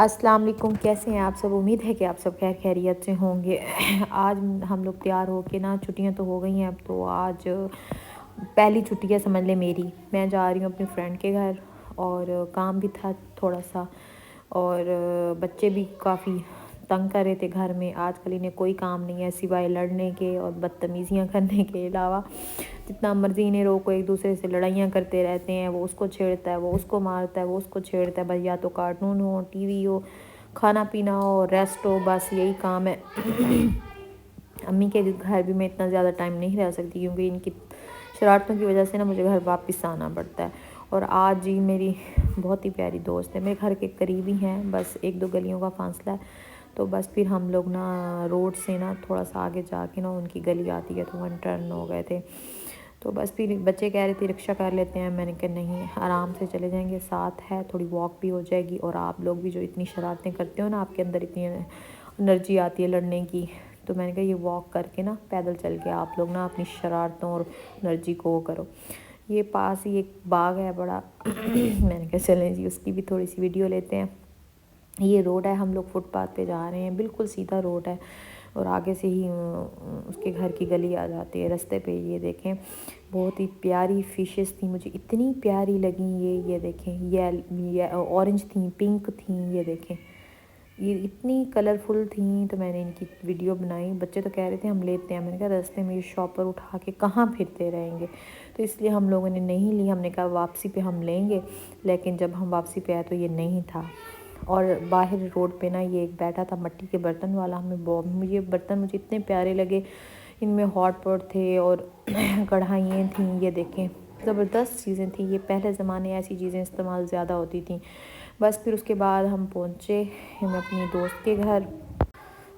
السلام علیکم، کیسے ہیں آپ سب؟ امید ہے کہ آپ سب خیر خیریت سے ہوں گے۔ آج ہم لوگ تیار ہو کے نا، چھٹیاں تو ہو گئی ہیں اب، تو آج پہلی چھٹی ہے سمجھ لیں میری۔ میں جا رہی ہوں اپنی فرینڈ کے گھر، اور کام بھی تھا تھوڑا سا، اور بچے بھی کافی تنگ کر رہے تھے گھر میں۔ آج کل انہیں کوئی کام نہیں ہے سوائے لڑنے کے اور بدتمیزیاں کرنے کے علاوہ۔ جتنا مرضی انہیں روکو، ایک دوسرے سے لڑائیاں کرتے رہتے ہیں۔ وہ اس کو چھیڑتا ہے، وہ اس کو مارتا ہے، وہ اس کو چھیڑتا ہے۔ بس یا تو کارٹون ہو، ٹی وی ہو، کھانا پینا ہو، ریسٹ ہو، بس یہی کام ہے۔ امی کے گھر بھی میں اتنا زیادہ ٹائم نہیں رہ سکتی، کیونکہ ان کی شرارتوں کی وجہ سے نا مجھے گھر واپس آنا پڑتا ہے۔ اور آج ہی میری بہت ہی پیاری دوست ہے، میرے گھر کے قریب ہی ہیں، بس 1-2 گلیوں کا فاصلہ ہے۔ تو بس پھر ہم لوگ نا روڈ سے نا تھوڑا سا آگے جا کے نا ان کی گلی آتی ہے، تو وہاں ٹرن ہو گئے تھے۔ تو بس پھر بچے کہہ رہے تھے رکشہ کر لیتے ہیں، میں نے کہا نہیں، آرام سے چلے جائیں گے، ساتھ ہے، تھوڑی واک بھی ہو جائے گی، اور آپ لوگ بھی جو اتنی شرارتیں کرتے ہو نا، آپ کے اندر اتنی انرجی آتی ہے لڑنے کی، تو میں نے کہا یہ واک کر کے نا، پیدل چل کے آپ لوگ نا اپنی شرارتوں اور انرجی کو وہ کرو۔ یہ پاس ہی ایک باغ ہے بڑا، میں نے کہا چلیں جی اس کی بھی تھوڑی سی ویڈیو لیتے ہیں۔ یہ روڈ ہے، ہم لوگ فٹ پاتھ پہ جا رہے ہیں، بالکل سیدھا روڈ ہے، اور آگے سے ہی اس کے گھر کی گلی آ جاتی ہے۔ رستے پہ یہ دیکھیں بہت ہی پیاری فشز تھیں، مجھے اتنی پیاری لگیں یہ دیکھیں، یہ اورنج تھیں، پنک تھیں، یہ دیکھیں یہ اتنی کلرفل تھیں، تو میں نے ان کی ویڈیو بنائی۔ بچے تو کہہ رہے تھے ہم لیتے ہیں، میں نے کہا رستے میں یہ شاپر اٹھا کے کہاں پھرتے رہیں گے، تو اس لیے ہم لوگوں نے نہیں لی۔ ہم نے کہا واپسی پہ ہم لیں گے، لیکن جب ہم واپسی پہ آئے تو یہ نہیں تھا۔ اور باہر روڈ پہ نا یہ ایک بیٹھا تھا مٹی کے برتن والا، یہ برتن مجھے اتنے پیارے لگے، ان میں ہاٹ پاٹ تھے اور کڑھائیاں تھیں، یہ دیکھیں زبردست چیزیں تھیں۔ یہ پہلے زمانے ایسی چیزیں استعمال زیادہ ہوتی تھیں۔ بس پھر اس کے بعد ہم پہنچے میں اپنی دوست کے گھر۔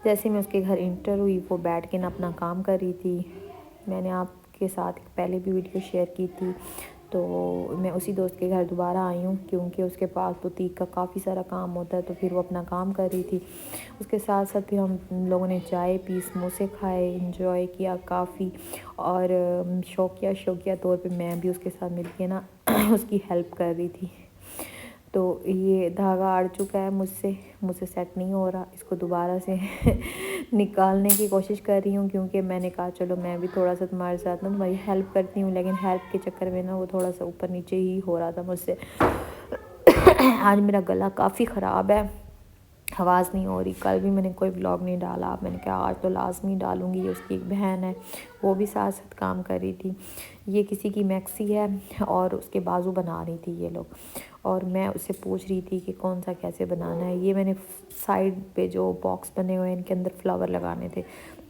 جیسے میں اس کے گھر انٹر ہوئی، وہ بیٹھ کے نا اپنا کام کر رہی تھی۔ میں نے آپ کے ساتھ پہلے بھی ویڈیو شیئر کی تھی، تو میں اسی دوست کے گھر دوبارہ آئی ہوں، کیونکہ اس کے پاس بوتیک کا کافی سارا کام ہوتا ہے، تو پھر وہ اپنا کام کر رہی تھی۔ اس کے ساتھ ساتھ پھر ہم لوگوں نے چائے پی، سموسے کھائے، انجوائے کیا کافی، اور شوقیہ طور پہ میں بھی اس کے ساتھ مل کے نا اس کی ہیلپ کر رہی تھی۔ تو یہ دھاگا اڑ چکا ہے مجھ سے سیٹ نہیں ہو رہا، اس کو دوبارہ سے نکالنے کی کوشش کر رہی ہوں، کیونکہ میں نے کہا چلو میں بھی تھوڑا سا تمہارے ساتھ نا تمہاری ہیلپ کرتی ہوں، لیکن ہیلپ کے چکر میں نا وہ تھوڑا سا اوپر نیچے ہی ہو رہا تھا مجھ سے۔ آج میرا گلا کافی خراب ہے، آواز نہیں ہو رہی۔ کل بھی میں نے کوئی ولاگ نہیں ڈالا، میں نے کہا آج تو لازمی ڈالوں گی۔ اس کی ایک بہن ہے، وہ بھی ساتھ ساتھ کام کر رہی تھی۔ یہ کسی کی میکسی ہے، اور اس کے بازو بنا رہی تھی یہ لوگ، اور میں اس سے پوچھ رہی تھی کہ کون سا کیسے بنانا ہے۔ یہ میں نے سائڈ پہ جو باکس بنے ہوئے ہیں، ان کے اندر فلاور لگانے تھے،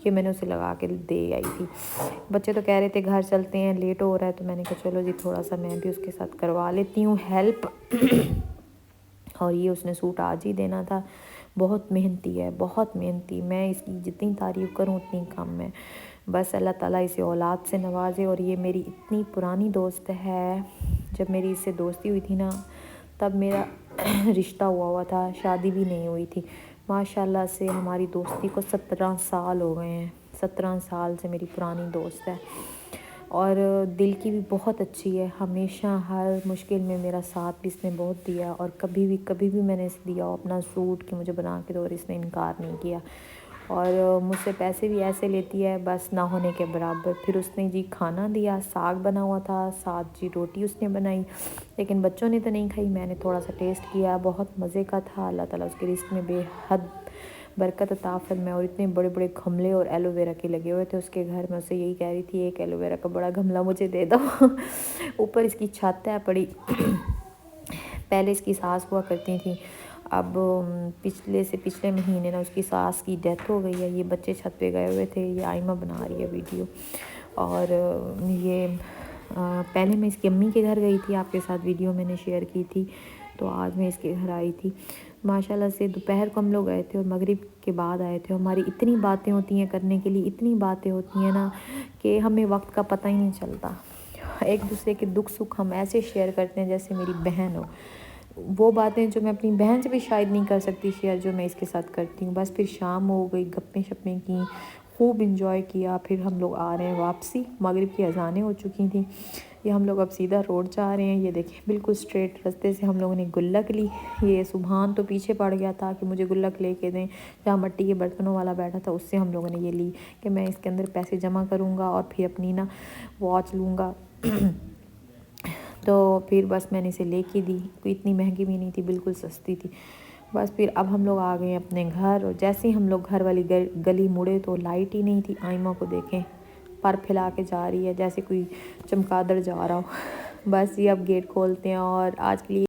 یہ میں نے اسے لگا کے دے آئی تھی۔ بچے تو کہہ رہے تھے گھر چلتے ہیں، لیٹ ہو رہا ہے، تو میں نے کہا چلو جی تھوڑا سا میں بھی اس کے ساتھ کروا لیتی ہوں ہیلپ۔ اور یہ اس نے سوٹ آج ہی دینا تھا۔ بہت محنتی ہے، بہت محنتی، میں اس کی جتنی تعریف کروں اتنی کم ہے۔ بس اللہ تعالیٰ اسے اولاد سے نوازے۔ اور یہ میری اتنی پرانی دوست ہے، جب میری اس سے دوستی ہوئی تھی نا، تب میرا رشتہ ہوا تھا، شادی بھی نہیں ہوئی تھی۔ ماشاءاللہ سے ہماری دوستی کو 17 سال ہو گئے ہیں، 17 سال سے میری پرانی دوست ہے، اور دل کی بھی بہت اچھی ہے۔ ہمیشہ ہر مشکل میں میرا ساتھ بھی اس نے بہت دیا، اور کبھی بھی میں نے اسے دیا ہو اپنا سوٹ کہ مجھے بنا کے دو، اور اس نے انکار نہیں کیا۔ اور مجھ سے پیسے بھی ایسے لیتی ہے بس نہ ہونے کے برابر۔ پھر اس نے جی کھانا دیا، ساگ بنا ہوا تھا، ساتھ جی روٹی اس نے بنائی، لیکن بچوں نے تو نہیں کھائی، میں نے تھوڑا سا ٹیسٹ کیا، بہت مزے کا تھا۔ اللہ تعالیٰ اس کے رزق میں بے حد برکت عطا فرمائے۔ اور اتنے بڑے بڑے گملے اور ایلو ویرا کے لگے ہوئے تھے اس کے گھر میں، اسے یہی کہہ رہی تھی ایک ایلو ویرا کا بڑا گملہ مجھے دے دو۔ اوپر اس کی چھت ہے بڑی، پہلے اس کی ساس ہوا کرتی تھیں، اب پچھلے مہینے نا اس کی ساس کی ڈیتھ ہو گئی ہے۔ یہ بچے چھت پہ گئے ہوئے تھے، یہ آئمہ بنا رہی ہے ویڈیو۔ اور یہ پہلے میں اس کی امی کے گھر گئی تھی، آپ کے ساتھ ویڈیو میں نے شیئر کی تھی، تو آج میں اس کے گھر آئی تھی۔ ماشاءاللہ سے دوپہر کو ہم لوگ گئے تھے، اور مغرب کے بعد آئے تھے۔ ہماری اتنی باتیں ہوتی ہیں کرنے کے لیے، اتنی باتیں ہوتی ہیں نا کہ ہمیں وقت کا پتہ ہی نہیں چلتا۔ ایک دوسرے کے دکھ سکھ ہم ایسے شیئر کرتے ہیں جیسے میری بہن ہو۔ وہ باتیں جو میں اپنی بہن سے بھی شاید نہیں کر سکتی شیئر، جو میں اس کے ساتھ کرتی ہوں۔ بس پھر شام ہو گئی، گپیں شپیں کی، خوب انجوائے کیا۔ پھر ہم لوگ آ رہے ہیں واپسی، مغرب کی اذانیں ہو چکی تھیں۔ یہ ہم لوگ اب سیدھا روڈ جا رہے ہیں. یہ دیکھیں بالکل سٹریٹ رستے سے ہم لوگوں نے گلک لی. یہ سبحان تو پیچھے پڑ گیا تھا کہ مجھے گلک لے کے دیں. جہاں مٹی کے برتنوں والا بیٹھا تھا اس سے ہم لوگوں نے یہ لی کہ میں اس کے اندر پیسے جمع کروں گا اور پھر اپنی نا واچ لوں گا. تو پھر بس میں نے اسے لے کے دی. کوئی اتنی مہنگی بھی نہیں تھی, بالکل سستی تھی. بس پھر اب ہم لوگ آ گئے اپنے گھر, اور جیسے ہی ہم لوگ گھر والی گلی مڑے تو لائٹ ہی نہیں تھی. آئمہ کو دیکھیں پر پھیلا کے جا رہی ہے جیسے کوئی چمگادڑ جا رہا ہو. بس یہ اب گیٹ کھولتے ہیں اور آج کے لیے